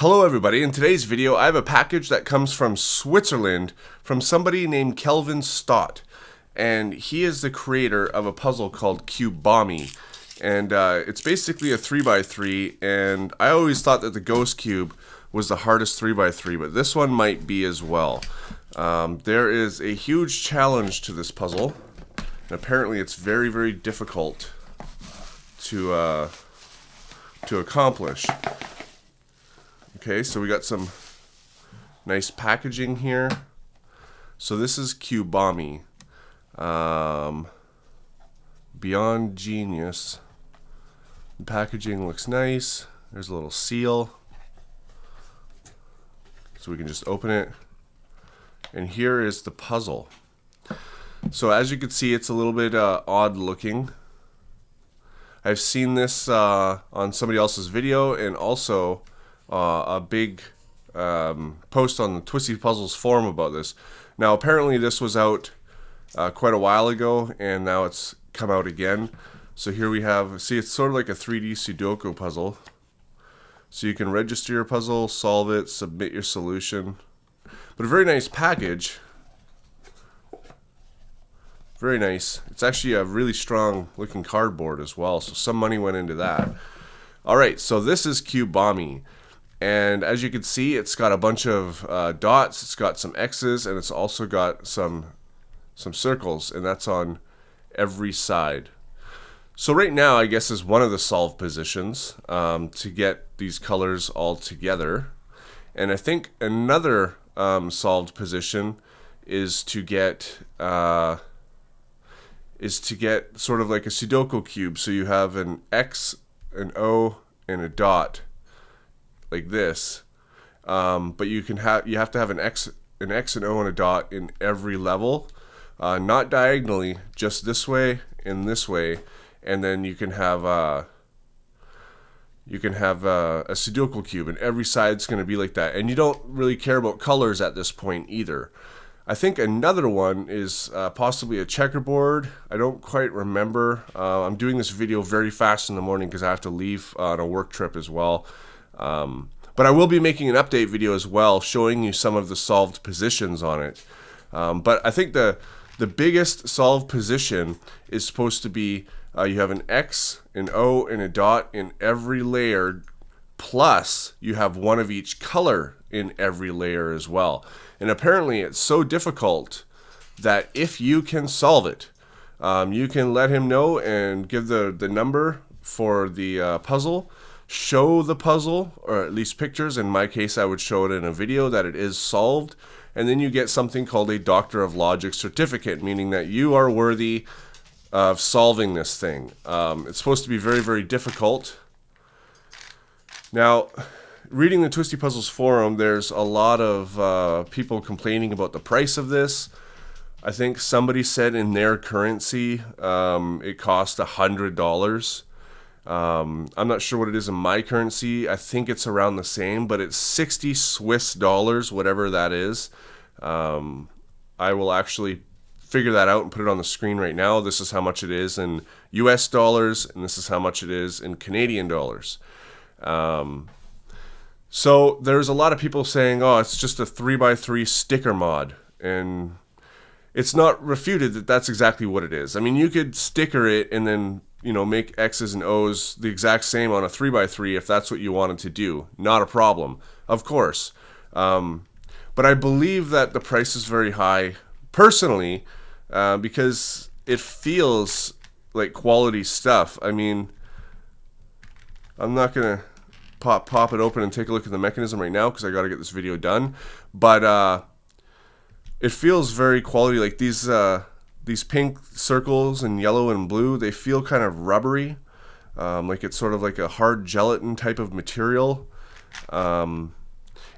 Hello everybody, in today's video I have a package that comes from Switzerland from somebody named Kelvin Stott, and he is the creator of a puzzle called Qubami, and it's basically a 3x3, and I always thought that the Ghost Cube was the hardest 3x3, but this one might be as well. There is a huge challenge to this puzzle, and apparently it's very difficult to accomplish. Okay, so we got some nice packaging here. So this is Qubami. Beyond genius. The packaging looks nice. There's a little seal. So we can just open it. And here is the puzzle. So as you can see, it's a little bit odd looking. I've seen this on somebody else's video, and also a big post on the Twisty Puzzles forum about this. Now apparently this was out quite a while ago, and now it's come out again. So here we have, see, it's sort of like a 3D Sudoku puzzle. So you can register your puzzle, solve it, submit your solution. But a very nice package. Very nice. It's actually a really strong looking cardboard as well, so some money went into that. Alright, so this is Qubami. And as you can see, it's got a bunch of dots, it's got some X's, and it's also got some circles, and that's on every side. So right now, I guess, is one of the solve positions to get these colors all together. And I think another solved position is to get sort of like a Sudoku cube. So you have an X, an O, and a dot, like this, but you have to have an X, an O, and a dot in every level, not diagonally, just this way and this way, and then you can have a Sudoku cube, and every side's going to be like that. And you don't really care about colors at this point either. I think another one is possibly a checkerboard. I don't quite remember. I'm doing this video very fast in the morning because I have to leave on a work trip as well. But I will be making an update video as well, showing you some of the solved positions on it. But I think the biggest solved position is supposed to be you have an X, an O, and a dot in every layer, plus you have one of each color in every layer as well. And apparently it's so difficult that if you can solve it, you can let him know and give the number for the puzzle. Show the puzzle, or at least pictures. In my case, I would show it in a video that it is solved, and then you get something called a Doctor of Logic certificate, meaning that you are worthy of solving this thing. It's supposed to be very difficult. Now, reading the Twisty Puzzles forum, there's a lot of people complaining about the price of this. I think somebody said in their currency it cost $100. I'm not sure what it is in my currency. I think it's around the same, but it's 60 Swiss dollars, whatever that is. I will actually figure that out and put it on the screen right now. This is how much it is in US dollars, and this is how much it is in Canadian dollars. So there's a lot of people saying, oh, it's just a 3x3 sticker mod, and it's not refuted that that's exactly what it is. I mean, you could sticker it and then, you know, make X's and O's the exact same on a 3x3 if that's what you wanted to do. Not a problem, of course. But I believe that the price is very high, personally, because it feels like quality stuff. I mean, I'm not going to pop it open and take a look at the mechanism right now because I got to get this video done. But it feels very quality. Like these pink circles and yellow and blue, they feel kind of rubbery, like it's sort of like a hard gelatin type of material. And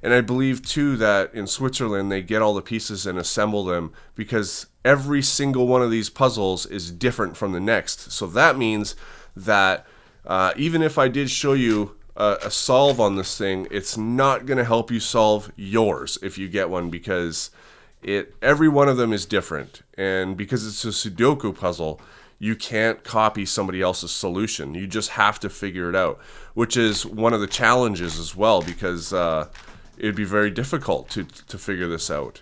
I believe too that in Switzerland they get all the pieces and assemble them because every single one of these puzzles is different from the next. So that means that even if I did show you a solve on this thing, it's not going to help you solve yours if you get one, because every one of them is different. And because it's a Sudoku puzzle, you can't copy somebody else's solution. You just have to figure it out, which is one of the challenges as well, because it'd be very difficult to figure this out.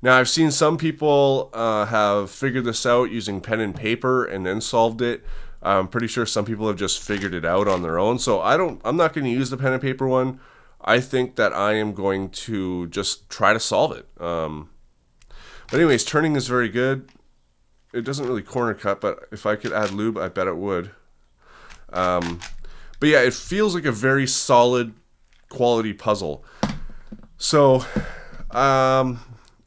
Now, I've seen some people have figured this out using pen and paper and then solved it. I'm pretty sure some people have just figured it out on their own. So I'm not going to use the pen and paper one. I think that I am going to just try to solve it. But anyways, turning is very good. It doesn't really corner cut, but if I could add lube, I bet it would. But yeah, it feels like a very solid quality puzzle. So,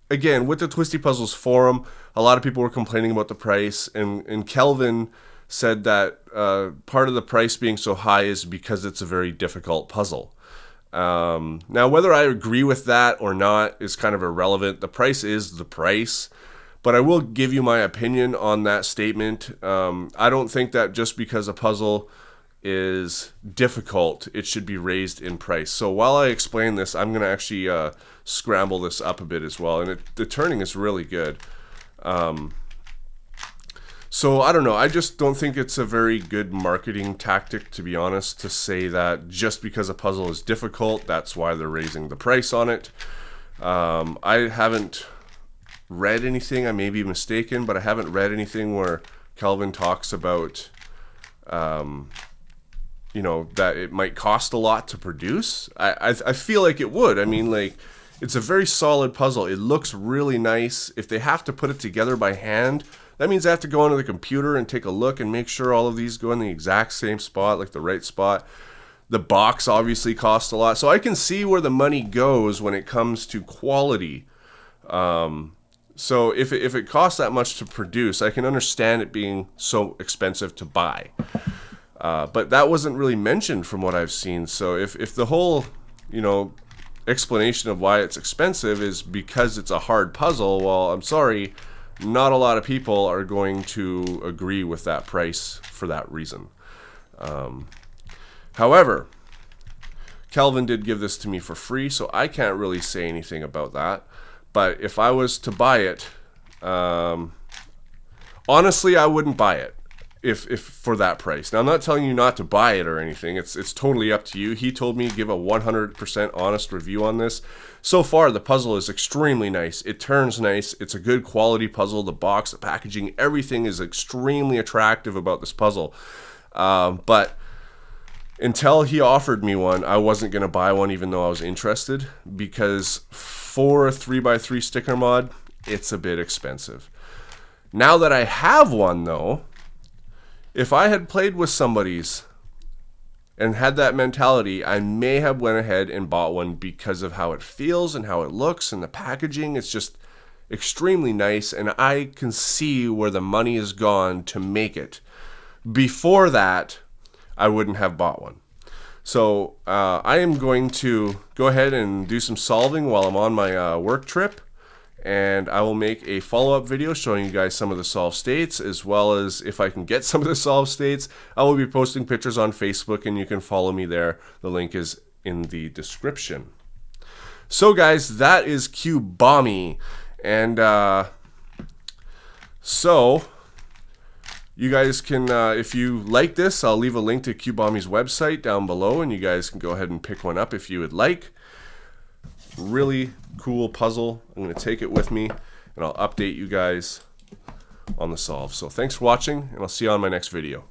again, with the Twisty Puzzles forum, a lot of people were complaining about the price, and Kelvin said that part of the price being so high is because it's a very difficult puzzle. Now, whether I agree with that or not is kind of irrelevant. The price is the price. But I will give you my opinion on that statement. I don't think that just because a puzzle is difficult, it should be raised in price. So while I explain this, I'm going to actually scramble this up a bit as well. And the turning is really good. So I don't know. I just don't think it's a very good marketing tactic, to be honest, to say that just because a puzzle is difficult, that's why they're raising the price on it. I haven't read anything, I may be mistaken, but I haven't read anything where Kelvin talks about, that it might cost a lot to produce. I feel like it would. I mean, like, it's a very solid puzzle. It looks really nice. If they have to put it together by hand, that means they have to go onto the computer and take a look and make sure all of these go in the exact same spot, like the right spot. The box obviously costs a lot. So I can see where the money goes when it comes to quality. So if it costs that much to produce, I can understand it being so expensive to buy. But that wasn't really mentioned from what I've seen. So if the whole, explanation of why it's expensive is because it's a hard puzzle, well, I'm sorry, not a lot of people are going to agree with that price for that reason. However, Kelvin did give this to me for free, so I can't really say anything about that. But if I was to buy it, honestly, I wouldn't buy it if for that price. Now, I'm not telling you not to buy it or anything. It's totally up to you. He told me to give a 100% honest review on this. So far, the puzzle is extremely nice. It turns nice. It's a good quality puzzle. The box, the packaging, everything is extremely attractive about this puzzle. But until he offered me one, I wasn't going to buy one even though I was interested, because for a 3x3 sticker mod, it's a bit expensive. Now that I have one though, if I had played with somebody's and had that mentality, I may have went ahead and bought one because of how it feels and how it looks and the packaging. It's just extremely nice, and I can see where the money is gone to make it. Before that, I wouldn't have bought one. So I am going to go ahead and do some solving while I'm on my work trip, and I will make a follow-up video showing you guys some of the solved states, as well as if I can get some of the solved states, I will be posting pictures on Facebook, and you can follow me there. The link is in the description. So guys, that is Qubami, and so you guys can, if you like this, I'll leave a link to Qubami's website down below, and you guys can go ahead and pick one up if you would like. Really cool puzzle. I'm going to take it with me, and I'll update you guys on the solve. So thanks for watching, and I'll see you on my next video.